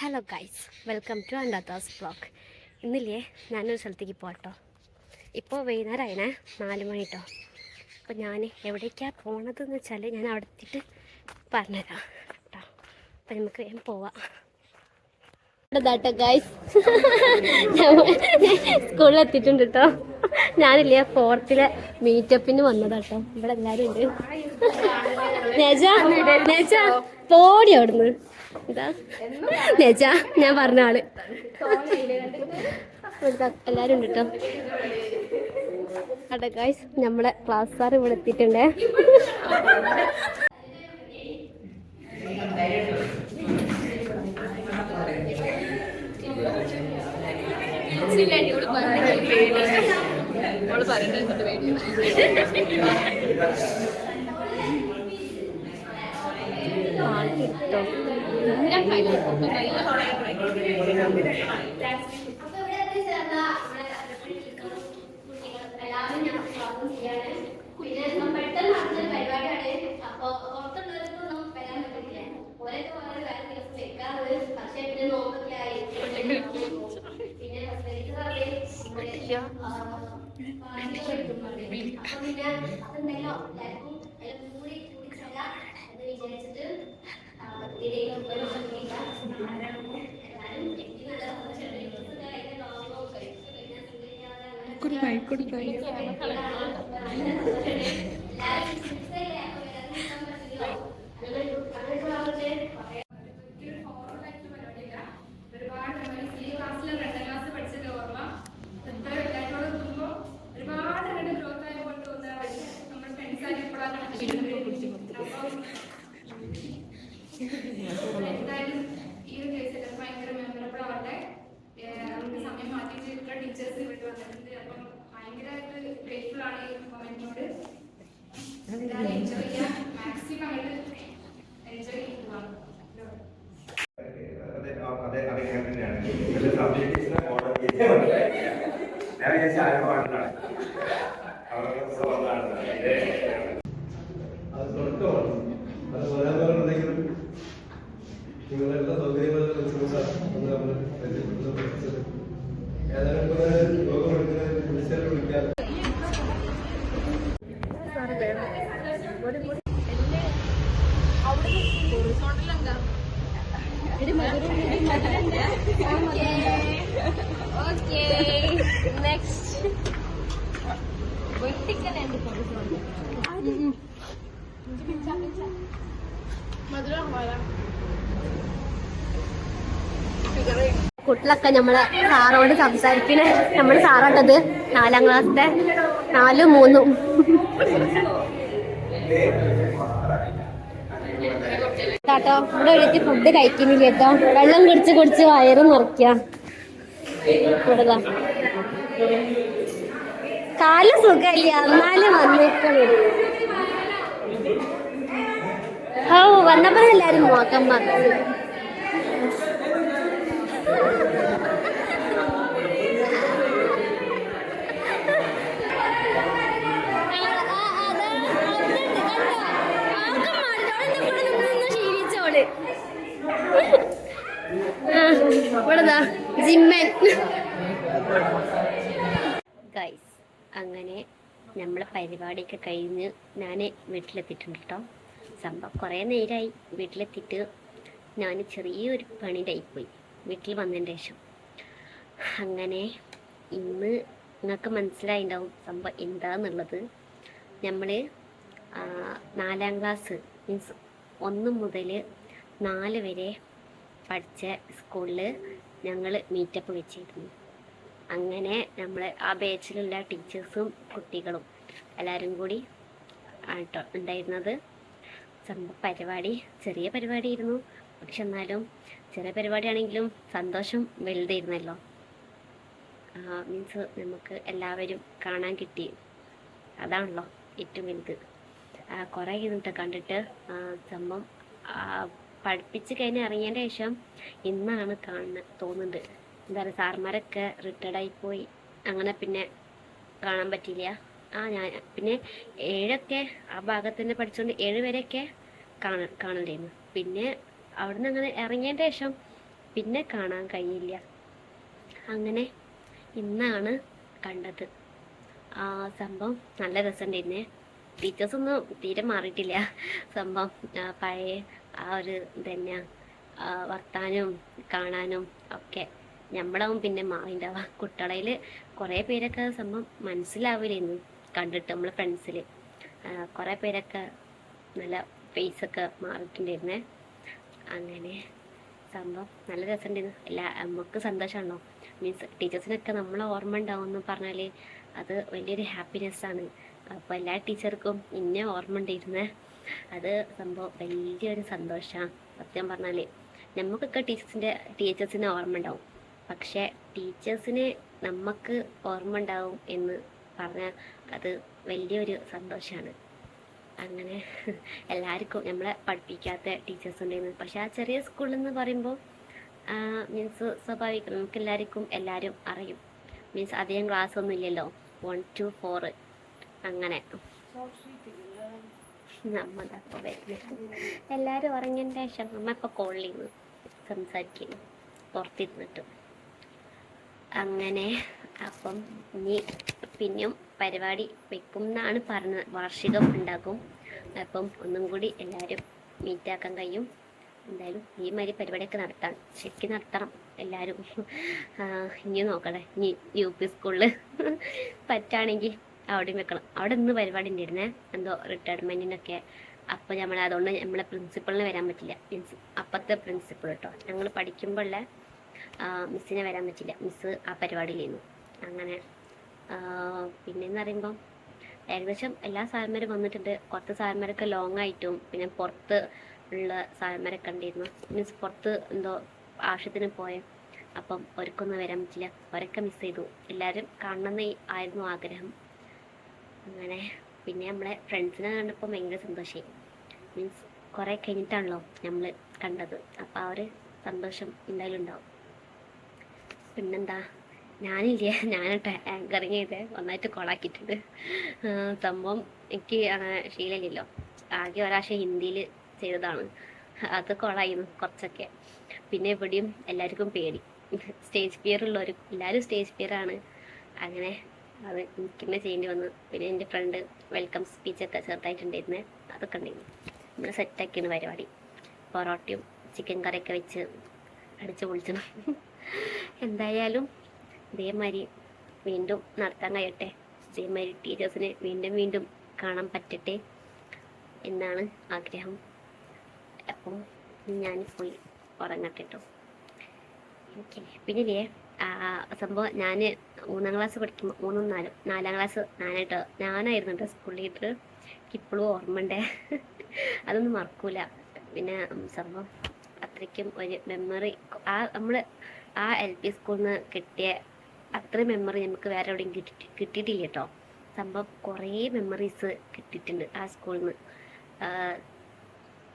Hello guys, welcome to അണ്ടാത്താസ് vlog. ഇന്നില്ലേ ഞാനൊരു സ്ഥലത്തേക്ക് പോകട്ടോ. ഇപ്പോൾ വൈകുന്നേരമായിണേ 4 മണി കേട്ടോ. അപ്പോൾ ഞാൻ എവിടേക്കാണ് പോണതെന്ന് വെച്ചാൽ ഞാൻ അവിടെ എത്തിയിട്ട് പറഞ്ഞുതരാം കേട്ടോ. അപ്പം നമുക്ക് വേഗം പോവാം. ഗൈസ് സ്കൂളിലെത്തിയിട്ടുണ്ട് കേട്ടോ. ഞാനില്ലേ 4th മീറ്റപ്പിന് വന്നതാട്ടോ. ഇവിടെ എല്ലാവരും ഉണ്ട്. നേജ പോടി അവിടുന്ന്. ഇതാ നേജ, ഞാൻ പറഞ്ഞ ആള്. എല്ലാരും ഉണ്ട് കേട്ടോ. അതെ ഗൈസ്, നമ്മളെ ക്ലാസ് സാർ ഇവിടെ എത്തിയിട്ടുണ്ടേ. കൊടുക്കായി നിങ്ങളെല്ലാം സൗകര്യങ്ങളെല്ലാം വിളിക്കാം. കുട്ടികളൊക്കെ നമ്മളെ സാറോട് സംസാരിക്കണേ. നമ്മള് സാറാട്ടത് 4ാം ക്ലാസ്സിലെ 4, 3 കേട്ടോ. ഇവിടെ ഒരിച്ച് ഫുഡ് കഴിക്കുന്നില്ല കേട്ടോ. വെള്ളം കുടിച്ച് വയറ് നിറയ്ക്കുക. ഇവിടെതാ കാല് സുഖമില്ല, എന്നാലും വന്നേക്കണേ. ഓ, വന്നപ്പോ എല്ലാരും നോക്കാൻ പറഞ്ഞു. ഇവിടെതാ ജിമ്മൻ. ഗൈസ്, അങ്ങനെ നമ്മളെ പരിപാടിയൊക്കെ കഴിഞ്ഞ് ഞാൻ വീട്ടിലെത്തിയിട്ടുണ്ട് കേട്ടോ. സംഭവം കുറേ നേരമായി വീട്ടിലെത്തിയിട്ട്. ഞാൻ ചെറിയൊരു പണിയിലായിപ്പോയി വീട്ടിൽ വന്നതിന് ശേഷം. അങ്ങനെ ഇന്ന് നിങ്ങൾക്ക് മനസ്സിലായിണ്ടാവും സംഭവം എന്താന്നുള്ളത്. നമ്മൾ 4ാം ക്ലാസ് മീൻസ് 1 മുതൽ 4 വരെ പഠിച്ച സ്കൂളിൽ ഞങ്ങൾ മീറ്റപ്പ് വെച്ചിരുന്നു. അങ്ങനെ നമ്മൾ ആ ബാച്ചിലുള്ള ടീച്ചേഴ്സും കുട്ടികളും എല്ലാവരും കൂടി ആട്ടോ ഉണ്ടായിരുന്നത്. പരിപാടി ചെറിയ പരിപാടിയായിരുന്നു. പക്ഷെ എന്നാലും ചെറിയ പരിപാടിയാണെങ്കിലും സന്തോഷം വലുതായിരുന്നല്ലോ. മീൻസ് നമുക്ക് എല്ലാവരും കാണാൻ കിട്ടി. അതാണല്ലോ ഏറ്റവും വലുത്. കുറേ ഇരുന്നിട്ട് കണ്ടിട്ട് സംഭവം പഠിപ്പിച്ച് കഴിഞ്ഞ് ഇറങ്ങിയതിൻ്റെ ശേഷം ഇന്നാണ് തോന്നുന്നുണ്ട്. എന്താ പറയുക, സാർമാരൊക്കെ റിട്ടയർഡായിപ്പോയി. അങ്ങനെ പിന്നെ കാണാൻ പറ്റിയില്ല. ഞാൻ പിന്നെ 7 ആ ഭാഗത്ത് തന്നെ പഠിച്ചുകൊണ്ട് 7 വരെയൊക്കെ കാണലായിരുന്നു. പിന്നെ അവിടുന്ന് അങ്ങനെ ഇറങ്ങിയതിൻ്റെ ശേഷം പിന്നെ കാണാൻ കഴിയില്ല. അങ്ങനെ ഇന്നാണ് കണ്ടത്. ആ സംഭവം നല്ല രസമുണ്ടായിരുന്നേ. ടീച്ചേഴ്സൊന്നും തീരെ മാറിയിട്ടില്ല. സംഭവം പഴയ ആ ഒരു തന്നെ വർത്താനവും കാണാനും ഒക്കെ നമ്മളാവും പിന്നെ മാറിണ്ടാവുക. കുട്ടികളയിൽ കുറേ പേരൊക്കെ സംഭവം മനസ്സിലാവില്ലായിരുന്നു കണ്ടിട്ട്. നമ്മളെ ഫ്രണ്ട്സിൽ കുറേ പേരൊക്കെ നല്ല ഫേസൊക്കെ മാറിയിട്ടുണ്ടായിരുന്നേ. അങ്ങനെ സംഭവം നല്ല രസമുണ്ടായിരുന്നു. നമുക്ക് സന്തോഷമാണല്ലോ. മീൻസ് ടീച്ചേഴ്സിനൊക്കെ നമ്മളെ ഓർമ്മ ഉണ്ടാവും എന്ന് പറഞ്ഞാൽ അത് വലിയൊരു ഹാപ്പിനെസ്സാണ്. അപ്പോൾ എല്ലാ ടീച്ചർക്കും ഇന്നെ ഓർമ്മ ഉണ്ടായിരുന്നേ. അത് സംഭവം വലിയൊരു സന്തോഷമാണ്. സത്യം പറഞ്ഞാൽ നമുക്കൊക്കെ ടീച്ചേഴ്സിനെ ഓർമ്മ ഉണ്ടാവും. പക്ഷേ ടീച്ചേഴ്സിന് നമുക്ക് ഓർമ്മ ഉണ്ടാവും എന്ന് പറഞ്ഞാൽ അത് വലിയൊരു സന്തോഷമാണ്. അങ്ങനെ എല്ലാവർക്കും നമ്മളെ പഠിപ്പിക്കാത്ത ടീച്ചേഴ്സ് ഉണ്ടായിരുന്നു. പക്ഷെ ആ ചെറിയ സ്കൂളിൽ നിന്ന് പറയുമ്പോൾ മീൻസ് സ്വാഭാവികം നമുക്ക് എല്ലാവരും അറിയും. മീൻസ് അധികം ക്ലാസ് ഒന്നും ഇല്ലല്ലോ, 1 to 4 അങ്ങനെ. നമ്മതപ്പോൾ വരുന്നത് എല്ലാവരും ഉറങ്ങിയതിൻ്റെ ശേഷം നമ്മ ഇപ്പോൾ കോളിൽ നിന്ന് സംസാരിക്കുന്നു പുറത്തിരുന്നിട്ട്. അങ്ങനെ അപ്പം ഇനി പിന്നെയും പരിപാടി വെക്കും എന്നാണ് പറഞ്ഞത്. വാർഷികം ഉണ്ടാകും. അപ്പം ഒന്നും കൂടി എല്ലാവരും മീറ്റാക്കാൻ കഴിയും. എന്തായാലും ഈ മാതിരി പരിപാടിയൊക്കെ നടത്താം, ശരിക്കും നടത്തണം എല്ലാവരും. ഇനി നോക്കണേ, ഇനി UP സ്കൂളിൽ പറ്റുകയാണെങ്കിൽ അവിടെയും വെക്കണം. അവിടെ ഇന്ന് പരിപാടി ഉണ്ടായിരുന്നേ, എന്തോ റിട്ടയർമെൻറ്റിനൊക്കെ. അപ്പോൾ അതുകൊണ്ട് നമ്മളെ പ്രിൻസിപ്പളിന് വരാൻ പറ്റില്ല. മീൻസ് അപ്പത്തെ പ്രിൻസിപ്പൾ കേട്ടോ, ഞങ്ങൾ പഠിക്കുമ്പോഴുള്ള മിസ്സിനെ വരാൻ പറ്റില്ല. മിസ്സ് ആ പരിപാടിയിലായിരുന്നു. അങ്ങനെ പിന്നെന്ന് പറയുമ്പം ഏകദേശം എല്ലാ സാറന്മാരും വന്നിട്ടുണ്ട്. കുറച്ച് സാറന്മാരൊക്കെ ലോങ് ആയിട്ടും പിന്നെ പുറത്ത് ഉള്ള സാറന്മാരൊക്കെ ഉണ്ടായിരുന്നു. മീൻസ് പുറത്ത് എന്തോ ആവശ്യത്തിന് പോയ, അപ്പം അവർക്കൊന്നും വരാൻ പറ്റില്ല. അവരൊക്കെ മിസ് ചെയ്തു. എല്ലാവരും കാണണമെന്ന് ആയിരുന്നു ആഗ്രഹം. അങ്ങനെ പിന്നെ നമ്മളെ ഫ്രണ്ട്സിനെ കണ്ടപ്പോൾ ഭയങ്കര സന്തോഷമായി. മീൻസ് കുറേ കഴിഞ്ഞിട്ടാണല്ലോ നമ്മൾ കണ്ടത്. അപ്പോൾ ആ ഒരു സന്തോഷം എന്തായാലും ഉണ്ടാവും. പിന്നെന്താ, ഞാനിട്ടോ ആങ്കറിങ് ചെയ്ത് ഒന്നായിട്ട് കൊളാക്കിയിട്ടുണ്ട്. സംഭവം എനിക്ക് ശീലമില്ലല്ലോ. ആകെ ഒരാഴ്ച ഹിന്ദിയിൽ ചെയ്തതാണ്, അത് കൊളായിരുന്നു കുറച്ചൊക്കെ. പിന്നെ എവിടെയും എല്ലാവർക്കും പേടി, സ്റ്റേജ് ഫിയർ ഉള്ളവരും എല്ലാവരും സ്റ്റേജ് ഫിയറാണ്. അങ്ങനെ അത് എനിക്ക് തന്നെ ചെയ്യേണ്ടി വന്നു. പിന്നെ എൻ്റെ ഫ്രണ്ട് വെൽക്കം സ്പീച്ചൊക്കെ ചെറുതായിട്ടുണ്ടായിരുന്നേ, അതൊക്കെ ഉണ്ടായിരുന്നു. നമ്മൾ സെറ്റാക്കിയാണ് പരിപാടി. പൊറോട്ടയും ചിക്കൻ കറിയൊക്കെ വെച്ച് അടിച്ചു പൊളിച്ചണം. എന്തായാലും ഇതേമാതിരി വീണ്ടും നടത്താൻ കഴിയട്ടെ. ഇതേമാതിരി ടീച്ചേഴ്സിനെ വീണ്ടും കാണാൻ പറ്റട്ടെ എന്നാണ് ആഗ്രഹം. അപ്പം ഞാൻ പോയി ഉറങ്ങട്ടെ കേട്ടോ. ഓക്കെ. പിന്നെ സംഭവം ഞാൻ 3ാം ക്ലാസ് പഠിക്കുമ്പോൾ 3ഉം 4ഉം 4ാം ക്ലാസ് ഞാനായിരുന്നു കേട്ടോ സ്കൂൾ ലീഡർ. ഇപ്പോഴും ഓർമ്മണ്ടേ, അതൊന്നും മറക്കൂല. പിന്നെ സംഭവം അത്രയ്ക്കും ഒരു മെമ്മറി നമ്മൾ LP സ്കൂളിൽ നിന്ന് കിട്ടിയ അത്രയും മെമ്മറി നമുക്ക് വേറെ എവിടെയും കിട്ടിയിട്ടില്ല കേട്ടോ. സംഭവം കുറേ മെമ്മറീസ് കിട്ടിയിട്ടുണ്ട് ആ സ്കൂളിൽ നിന്ന്.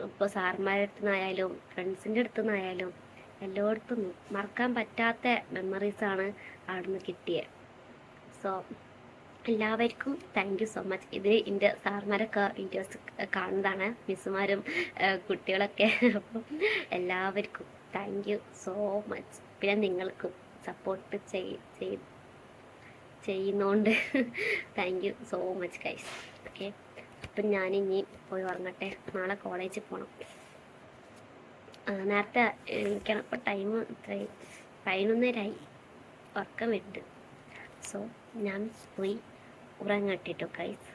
ഇപ്പോൾ സാർമാരുടെ അടുത്തു നിന്നായാലും ഫ്രണ്ട്സിൻ്റെ അടുത്തു നിന്നായാലും എല്ലായിടത്തും മറക്കാൻ പറ്റാത്ത മെമ്മറീസാണ് അവിടെ നിന്ന് കിട്ടിയത്. സോ എല്ലാവർക്കും താങ്ക് യു സോ മച്ച്. ഇത് എൻ്റെ സാർമാരൊക്കെ വീഡിയോസ് കാണുന്നതാണ്, മിസ്സുമാരും കുട്ടികളൊക്കെ. അപ്പം എല്ലാവർക്കും താങ്ക് യു സോ മച്ച്. പിന്നെ നിങ്ങൾക്കും സപ്പോർട്ട് ചെയ്യുന്നോണ്ട് thank you so much guys. Okay. അപ്പം ഞാനിനി പോയി ഉറങ്ങട്ടെ, നാളെ കോളേജിൽ പോകണം. നേരത്തെ എണീക്കണം. ഇപ്പോൾ ടൈം 11:30 ഉറക്കം വരുന്നുണ്ട്. സോ ഞാൻ പോയി ഉറങ്ങട്ടെട്ടോ ഗൈസ്.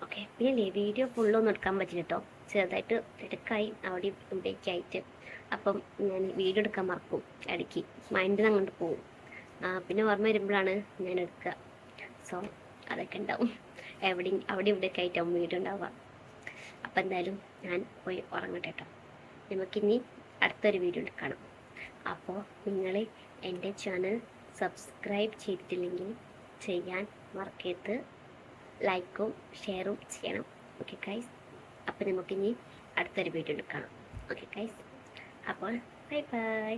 ഓക്കെ. പിന്നെ വീഡിയോ ഫുള്ളൊന്നും എടുക്കാൻ പറ്റില്ല കേട്ടോ, ചെറുതായിട്ട് തിരക്കായി അവിടെ ഇവിടേക്ക് ആയിട്ട്. അപ്പം ഞാൻ വീഡിയോ എടുക്കാൻ മറക്കും ഇടയ്ക്ക്, മൈൻഡിൽ അങ്ങോട്ട് പോകും. പിന്നെ ഓർമ്മ വരുമ്പോഴാണ് ഞാൻ എടുക്കുക. സോ അതൊക്കെ ഉണ്ടാവും, അവിടെ ഇവിടെയൊക്കെ ആയിട്ടാവും വീഡിയോ ഉണ്ടാവുക. അപ്പം എന്തായാലും ഞാൻ പോയി ഉറങ്ങട്ടെ കേട്ടോ. നമുക്കിനി അടുത്തൊരു വീഡിയോ കാണാം. അപ്പോൾ നിങ്ങൾ എൻ്റെ ചാനൽ സബ്സ്ക്രൈബ് ചെയ്തിട്ടില്ലെങ്കിൽ ചെയ്യാൻ മറക്കരുത്. ലൈക്കും ഷെയറും ചെയ്യണം. Okay guys. അപ്പോൾ നമുക്കിനി അടുത്തൊരു വീഡിയോ കാണാം. Okay guys. അപ്പോൾ ബൈ ബൈ.